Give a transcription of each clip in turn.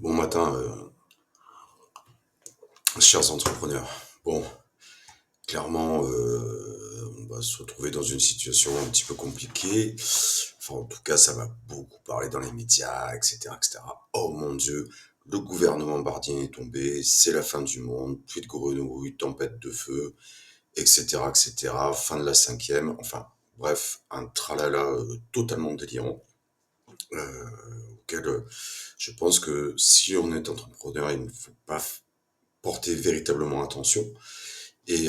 Bon matin, chers entrepreneurs. Bon, clairement, on va se retrouver dans une situation un petit peu compliquée. Enfin, en tout cas, ça va beaucoup parler dans les médias, etc., etc. Oh mon Dieu, le gouvernement Barnier est tombé, c'est la fin du monde, pluie de grenouilles, tempête de feu, etc., etc. Fin de la cinquième. Enfin, bref, un tralala totalement délirant. euh, auquel je pense que si on est entrepreneur, il ne faut pas porter véritablement attention et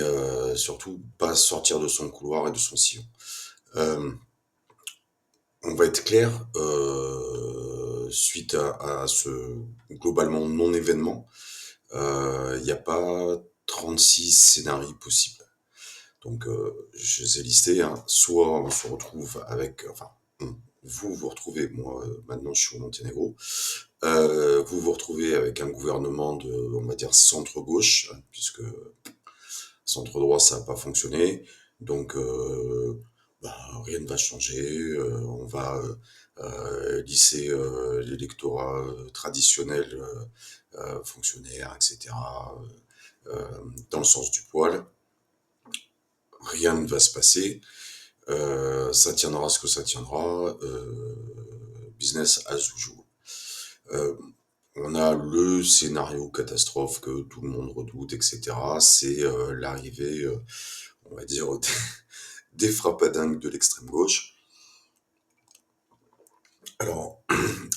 surtout pas sortir de son couloir et de son sillon. Euh, on va être clair, suite à ce globalement non-événement, il n'y a pas 36 scénarios possibles. Donc je les ai listés, hein. Soit on se retrouve avec, enfin, vous vous retrouvez, moi maintenant je suis au Monténégro, vous vous retrouvez avec un gouvernement de, on va dire, centre-gauche, hein, puisque centre droit, ça n'a pas fonctionné. Donc, bah, rien ne va changer. On va lisser l'électorat traditionnel, fonctionnaire, etc., dans le sens du poil. Rien ne va se passer. Ça tiendra ce que ça tiendra. Business as usual. Euh, on a le scénario catastrophe que tout le monde redoute, etc. C'est l'arrivée, on va dire, des frappadingues de l'extrême gauche. Alors,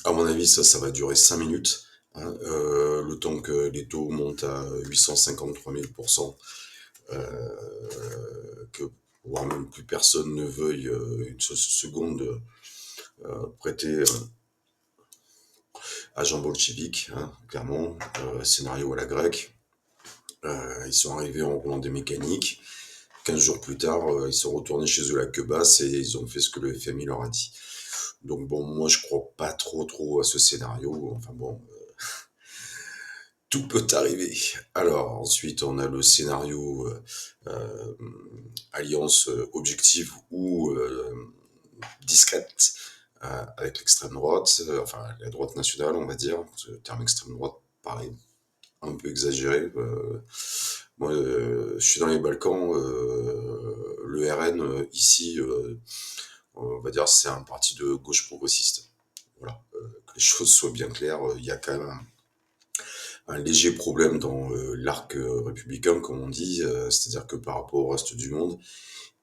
à mon avis, ça va durer 5 minutes, hein, le temps que les taux montent à 853 000%, que voire même plus personne ne veuille une seconde prêter à Jean Bolchevique, hein, clairement, scénario à la grecque. Ils sont arrivés en roulant des mécaniques. 15 jours plus tard, ils sont retournés chez eux la queue basse et ils ont fait ce que le FMI leur a dit. Donc bon, moi je crois pas trop à ce scénario. Enfin bon, tout peut arriver. Alors ensuite, on a le scénario euh, alliance objective ou discrète avec l'extrême droite, enfin la droite nationale, on va dire. Le terme extrême droite paraît un peu exagéré. Moi, je suis dans les Balkans. Le RN ici, on va dire, c'est un parti de gauche progressiste. Voilà, que les choses soient bien claires. Il y a quand même un léger problème dans l'arc républicain, comme on dit, c'est-à-dire que par rapport au reste du monde,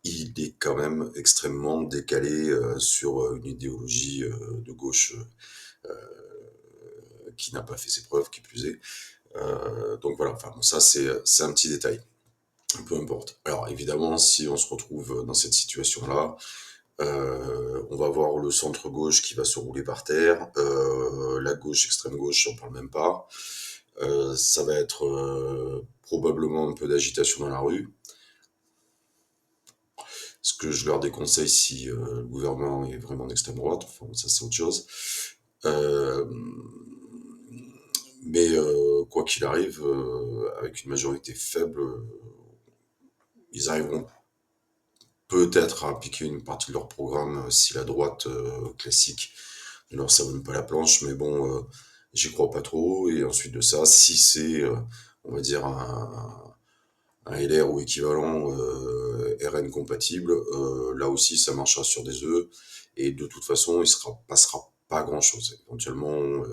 il est quand même extrêmement décalé sur une idéologie de gauche qui n'a pas fait ses preuves, qui plus est. Donc voilà, enfin bon, ça c'est un petit détail, peu importe. Alors évidemment, si on se retrouve dans cette situation-là, on va voir le centre gauche qui va se rouler par terre, la gauche, extrême gauche, j'en parle même pas. Ça va être probablement un peu d'agitation dans la rue. Ce que je leur déconseille si le gouvernement est vraiment d'extrême droite, enfin ça c'est autre chose. Euh, mais quoi qu'il arrive, avec une majorité faible, ils arriveront peut-être à appliquer une partie de leur programme si la droite classique ne leur savonne pas la planche, mais bon, j'y crois pas trop. Et ensuite de ça, si c'est, on va dire, un LR ou équivalent RN compatible, là aussi ça marchera sur des œufs et de toute façon il ne passera pas grand chose. Éventuellement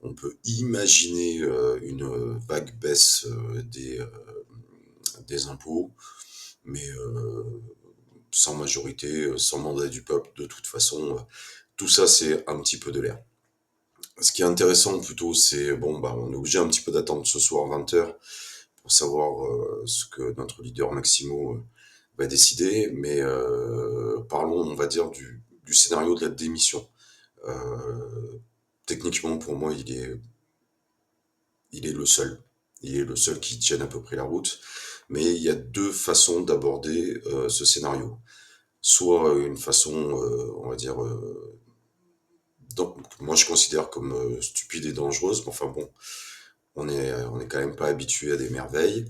on peut imaginer une vague baisse des impôts, mais sans majorité, sans mandat du peuple, de toute façon, tout ça c'est un petit peu de l'air. Ce qui est intéressant plutôt, c'est, bon, bah, on est obligé un petit peu d'attendre ce soir 20h pour savoir ce que notre leader Maximo va décider, mais parlons, on va dire, du scénario de la démission. Techniquement, pour moi, il est le seul. Il est le seul qui tienne à peu près la route. Mais il y a deux façons d'aborder ce scénario. Soit une façon, on va dire, moi je considère comme stupide et dangereuse, mais enfin bon, on est quand même pas habitué à des merveilles.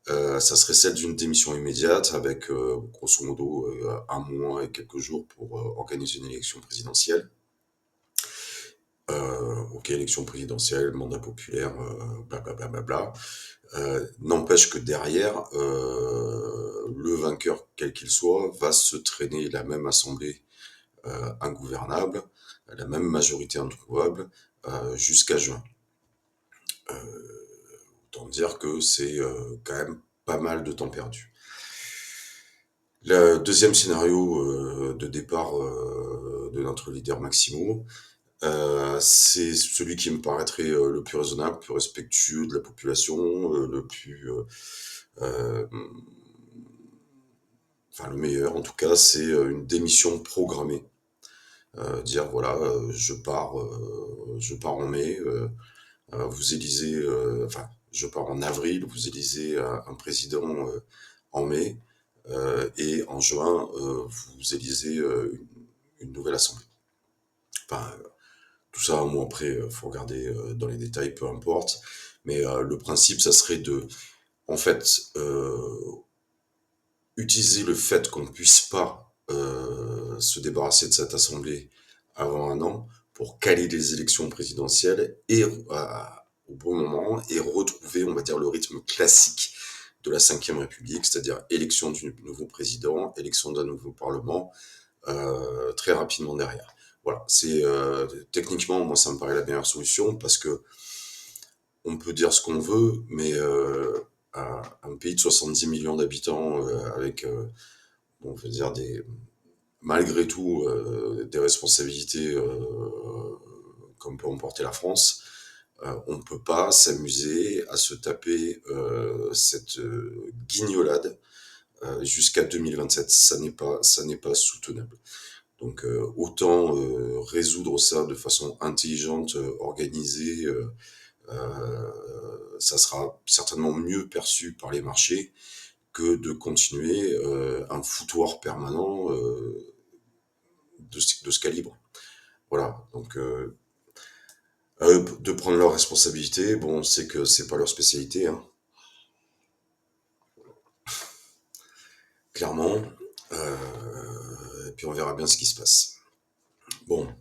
Ça serait celle d'une démission immédiate avec grosso modo un mois et quelques jours pour organiser une élection présidentielle. OK, élection présidentielle, mandat populaire, blablabla, bla, bla, bla, bla. N'empêche que derrière, le vainqueur, quel qu'il soit, va se traîner la même assemblée ingouvernable, la même majorité introuvable, jusqu'à juin. Autant dire que c'est quand même pas mal de temps perdu. Le deuxième scénario de départ de notre leader Maximo, c'est celui qui me paraîtrait le plus raisonnable, le plus respectueux de la population, le plus... enfin, le meilleur en tout cas, c'est une démission programmée. Dire voilà, je pars en mai, vous élisez, enfin, je pars en avril, vous élisez un président en mai, et en juin, vous élisez une nouvelle assemblée. Enfin, tout ça, moi après, faut regarder dans les détails, peu importe. Mais le principe, ça serait de, en fait, utiliser le fait qu'on ne puisse pas se débarrasser de cette assemblée avant un an pour caler les élections présidentielles et au bon moment et retrouver, on va dire, le rythme classique de la Ve République, c'est-à-dire élection du nouveau président, élection d'un nouveau parlement, très rapidement derrière. Voilà, c'est techniquement, moi, ça me paraît la meilleure solution parce que on peut dire ce qu'on veut, mais un pays de 70 millions d'habitants avec, bon, je veux dire, malgré tout, des responsabilités comme peut emporter la France, on ne peut pas s'amuser à se taper cette guignolade jusqu'à 2027. Ça n'est pas soutenable. Donc autant résoudre ça de façon intelligente, organisée, ça sera certainement mieux perçu par les marchés que de continuer un foutoir permanent de ce calibre. Voilà, donc à eux de prendre leurs responsabilités. Bon, on sait que c'est pas leur spécialité, hein, clairement. Et puis on verra bien ce qui se passe. Bon,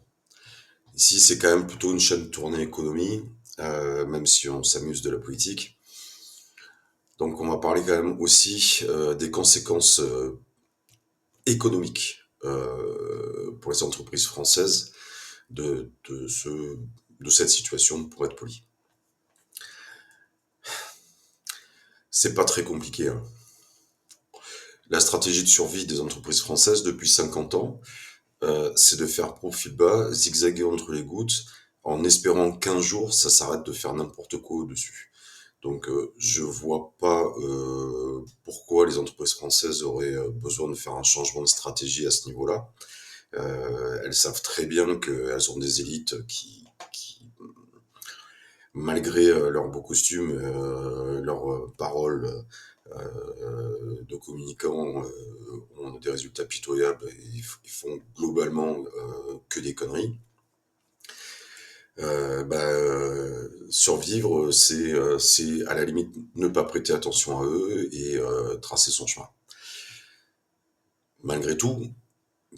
ici c'est quand même plutôt une chaîne tournée économie, même si on s'amuse de la politique. Donc on va parler quand même aussi des conséquences économiques pour les entreprises françaises de, de, ce, de cette situation, pour être poli. C'est pas très compliqué, hein. La stratégie de survie des entreprises françaises depuis 50 ans, c'est de faire profil bas, zigzaguer entre les gouttes, en espérant qu'un jour, ça s'arrête de faire n'importe quoi au-dessus. Donc, je vois pas pourquoi les entreprises françaises auraient besoin de faire un changement de stratégie à ce niveau-là. Elles savent très bien qu'elles ont des élites qui malgré leurs beaux costumes, leurs paroles de communicants ont des résultats pitoyables et ils font globalement que des conneries. Survivre, c'est à la limite ne pas prêter attention à eux et tracer son chemin. Malgré tout,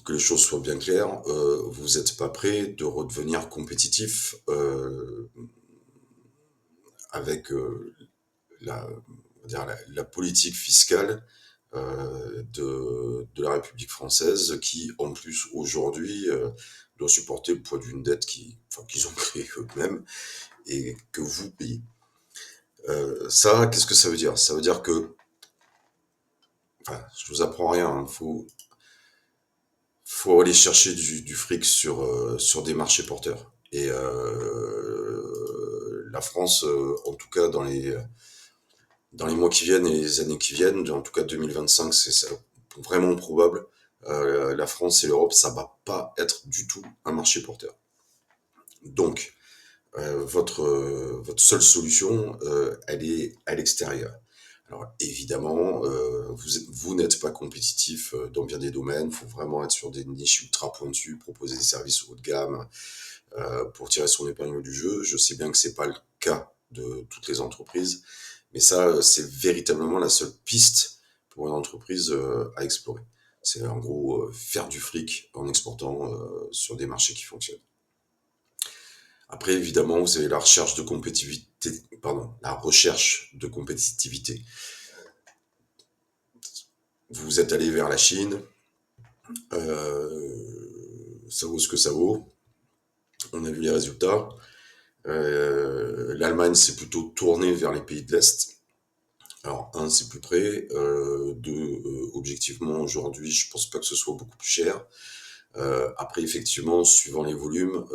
que les choses soient bien claires, vous n'êtes pas prêt de redevenir compétitif avec la, on va dire la politique fiscale de la République française qui, en plus, aujourd'hui, doit supporter le poids d'une dette qu'ils ont créée eux-mêmes et que vous payez. Ça, qu'est-ce que ça veut dire? Ça veut dire que, enfin, je vous apprends rien, hein, faut aller chercher du fric sur des marchés porteurs. Et la France, en tout cas dans les mois qui viennent et les années qui viennent, en tout cas 2025, c'est vraiment probable. La France et l'Europe, ça va pas être du tout un marché porteur. Donc, votre seule solution, elle est à l'extérieur. Alors évidemment, vous n'êtes pas compétitif dans bien des domaines, il faut vraiment être sur des niches ultra pointues, proposer des services haut de gamme pour tirer son épingle du jeu. Je sais bien que c'est pas le cas de toutes les entreprises, mais ça, c'est véritablement la seule piste pour une entreprise à explorer. C'est en gros faire du fric en exportant sur des marchés qui fonctionnent. Après, évidemment, vous avez la recherche de compétitivité, pardon, la recherche de compétitivité. Vous êtes allé vers la Chine, ça vaut ce que ça vaut. On a vu les résultats. L'Allemagne s'est plutôt tournée vers les pays de l'Est. Alors, un, c'est plus près. Deux, objectivement, aujourd'hui, je pense pas que ce soit beaucoup plus cher. Après, effectivement, suivant les volumes,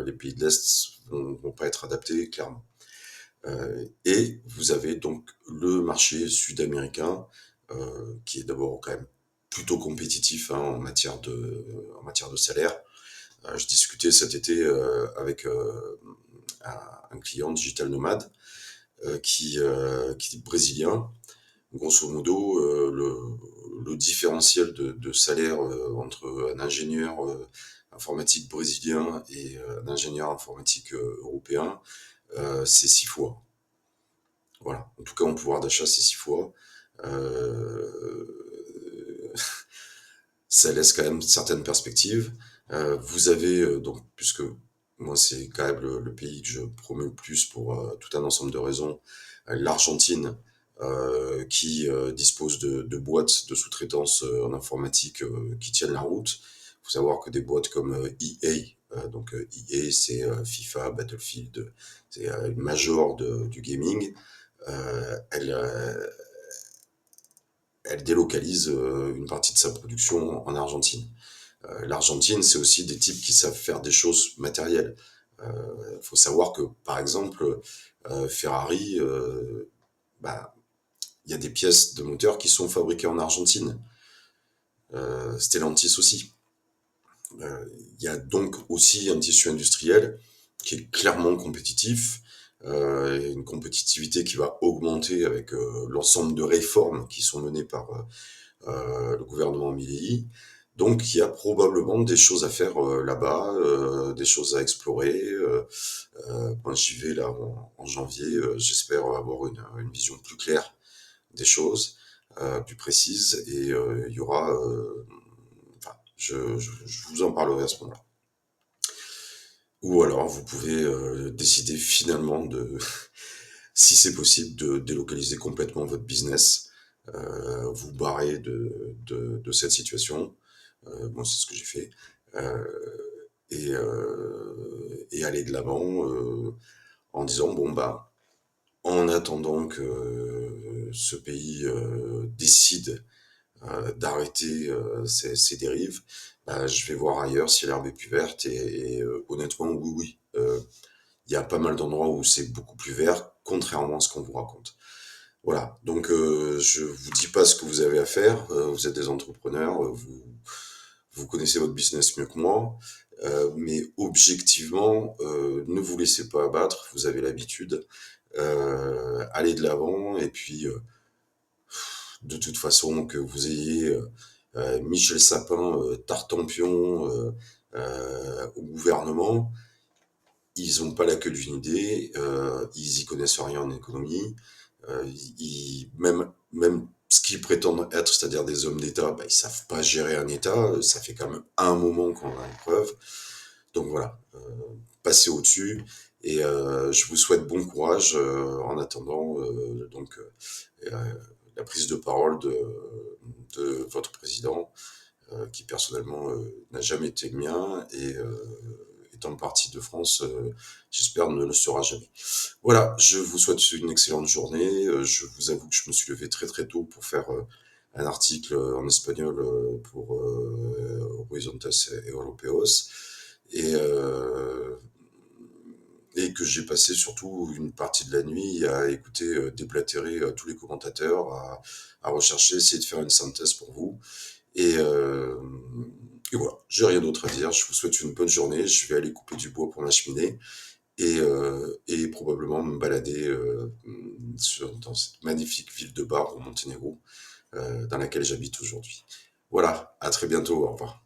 les pays de l'Est vont pas être adaptés, clairement. Et vous avez donc le marché sud-américain, qui est d'abord quand même plutôt compétitif hein, en matière de salaire. Je discutais cet été avec un client digital nomade qui est brésilien. Grosso modo, le différentiel de salaire entre un ingénieur informatique brésilien et un ingénieur informatique européen, c'est 6 fois. Voilà. En tout cas, en pouvoir d'achat, c'est 6 fois. Euh, Ça laisse quand même certaines perspectives. Vous avez donc, puisque moi c'est quand même le pays que je promeux le plus pour tout un ensemble de raisons, l'Argentine qui dispose de boîtes de sous-traitance en informatique qui tiennent la route. Il faut savoir que des boîtes comme EA, donc EA c'est FIFA, Battlefield, c'est une major du gaming, elle, elle délocalise une partie de sa production en Argentine. L'Argentine, c'est aussi des types qui savent faire des choses matérielles. Il faut savoir que, par exemple, Ferrari, bah, il y a des pièces de moteur qui sont fabriquées en Argentine. Stellantis aussi. Il y a donc aussi un tissu industriel qui est clairement compétitif, une compétitivité qui va augmenter avec l'ensemble de réformes qui sont menées par le gouvernement Milley. Donc il y a probablement des choses à faire là-bas, des choses à explorer. Moi j'y vais là en janvier, j'espère avoir une vision plus claire des choses, plus précise, et il y aura, enfin, je vous en parlerai à ce moment-là. Ou alors vous pouvez décider finalement de, si c'est possible, de délocaliser complètement votre business, vous barrer de cette situation. Moi, c'est ce que j'ai fait. Euh, et aller de l'avant en disant, bon, bah, en attendant que ce pays décide d'arrêter ces dérives, bah, je vais voir ailleurs si l'herbe est plus verte. Et honnêtement, oui, oui. Il y a pas mal d'endroits où c'est beaucoup plus vert, contrairement à ce qu'on vous raconte. Voilà, donc je vous dis pas ce que vous avez à faire, vous êtes des entrepreneurs, vous connaissez votre business mieux que moi, mais objectivement, ne vous laissez pas abattre, vous avez l'habitude, allez de l'avant, et puis de toute façon, que vous ayez Michel Sapin, Tartampion au gouvernement, ils ont pas la queue d'une idée, ils y connaissent rien en économie, même ce qu'ils prétendent être, c'est-à-dire des hommes d'État, bah, ils savent pas gérer un État. Ça fait quand même un moment qu'on a une preuve. Donc voilà, passez au-dessus. Et je vous souhaite bon courage en attendant euh, la prise de parole de votre président, qui personnellement n'a jamais été le mien et étant parti de France, j'espère ne le sera jamais. Voilà, je vous souhaite une excellente journée. Je vous avoue que je me suis levé très très tôt pour faire un article en espagnol pour Horizontes Europeos et, euh, et que j'ai passé surtout une partie de la nuit à écouter déblatérer tous les commentateurs, à rechercher, essayer de faire une synthèse pour vous. Et, euh, et voilà, j'ai rien d'autre à dire. Je vous souhaite une bonne journée. Je vais aller couper du bois pour ma cheminée et probablement me balader dans cette magnifique ville de Bar au Monténégro, dans laquelle j'habite aujourd'hui. Voilà, à très bientôt, au revoir.